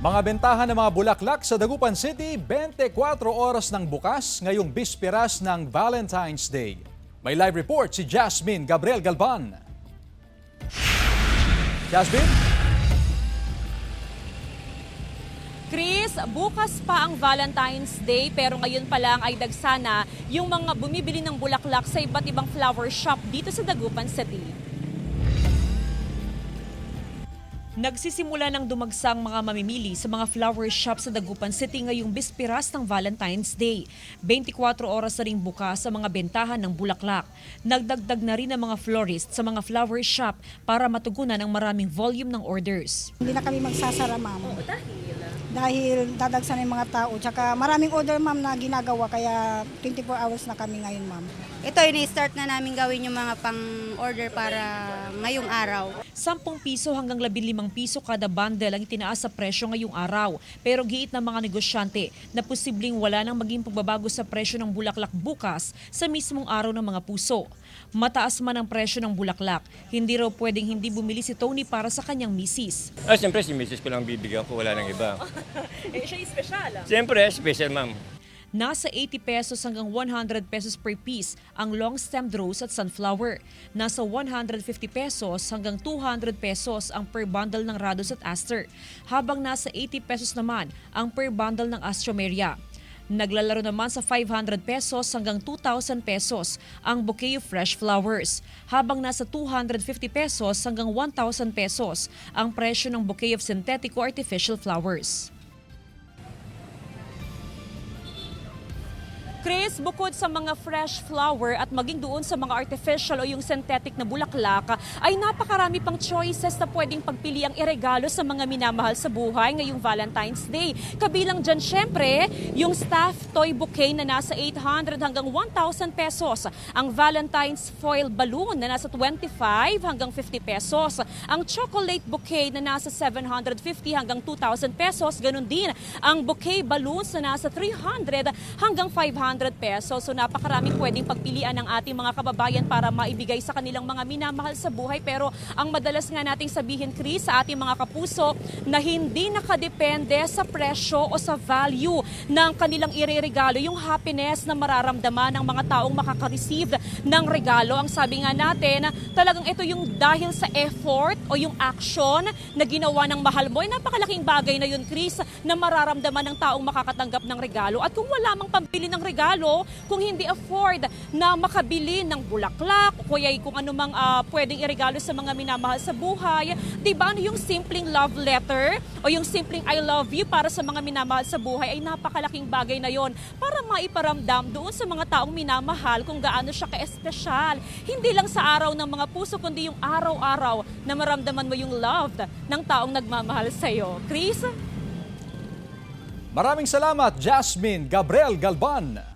Mga bentahan ng mga bulaklak sa Dagupan City, 24 oras ng bukas ngayong bisperas ng Valentine's Day. May live report si Jasmine Gabriel Galban. Jasmine? Chris, bukas pa ang Valentine's Day pero ngayon pa lang ay dagsana yung mga bumibili ng bulaklak sa iba't ibang flower shop dito sa Dagupan City. Nagsisimula ng dumagsang mga mamimili sa mga flower shop sa Dagupan City ngayong bisperas ng Valentine's Day. 24 oras na rin bukas sa mga bentahan ng bulaklak. Nagdagdag na rin ang mga florist sa mga flower shop para matugunan ang maraming volume ng orders. Hindi na kami magsasara, ma'am. Dahil dadagsan yung mga tao. Tsaka maraming order, ma'am, na ginagawa. Kaya 24 hours na kami ngayon, ma'am. Ito, ini-start na namin gawin yung mga pang-order para ngayong araw. 10 piso hanggang 15 piso kada bundle ang itinaas sa presyo ngayong araw. Pero giit ng mga negosyante na posibleng wala nang maging pagbabago sa presyo ng bulaklak bukas sa mismong araw ng mga puso. Mataas man ang presyo ng bulaklak, hindi raw pwedeng hindi bumili si Tony para sa kanyang misis. Siyempre, si misis ko lang bibigyan ko, wala nang iba. Siya espesyal. Siyempre, special ma'am. Nasa 80 pesos hanggang 100 pesos per piece ang long-stemmed rose at sunflower. Nasa 150 pesos hanggang 200 pesos ang per bundle ng rhodos at aster. Habang nasa 80 pesos naman ang per bundle ng astromeria. Naglalaro naman sa 500 pesos hanggang 2,000 pesos ang bouquet of fresh flowers. Habang nasa 250 pesos hanggang 1,000 pesos ang presyo ng bouquet of synthetic or artificial flowers. Chris, bukod sa mga fresh flower at maging doon sa mga artificial o yung synthetic na bulaklak, ay napakarami pang choices na pwedeng pagpili ang iregalo sa mga minamahal sa buhay ngayong Valentine's Day. Kabilang dyan syempre, yung stuffed toy bouquet na nasa 800 hanggang 1,000 pesos. Ang Valentine's foil balloon na nasa 25 hanggang 50 pesos. Ang chocolate bouquet na nasa 750 hanggang 2,000 pesos. Ganun din ang bouquet balloons na nasa 300 hanggang 500 pesos. So napakaraming pwedeng pagpilian ng ating mga kababayan para maibigay sa kanilang mga minamahal sa buhay. Pero ang madalas nga nating sabihin, Chris, sa ating mga kapuso na hindi nakadepende sa presyo o sa value ng kanilang ireregalo, yung happiness na mararamdaman ng mga taong makaka-receive ng regalo. Ang sabi nga natin, talagang ito yung dahil sa effort o yung action na ginawa ng mahal mo. Ay napakalaking bagay na yun, Chris, na mararamdaman ng taong makakatanggap ng regalo. At kung wala mang pambili ng regalo, kung hindi afford na makabili ng bulaklak o kaya kung ano mang pwedeng iregalo sa mga minamahal sa buhay, di ba ano yung simpleng love letter o yung simpleng I love you para sa mga minamahal sa buhay ay napakalaking bagay na yon para maiparamdam doon sa mga taong minamahal kung gaano siya ka-espesyal. Hindi lang sa araw ng mga puso kundi yung araw-araw na maramdaman mo yung love ng taong nagmamahal sa iyo. Chris? Maraming salamat, Jasmine Gabriel Galban.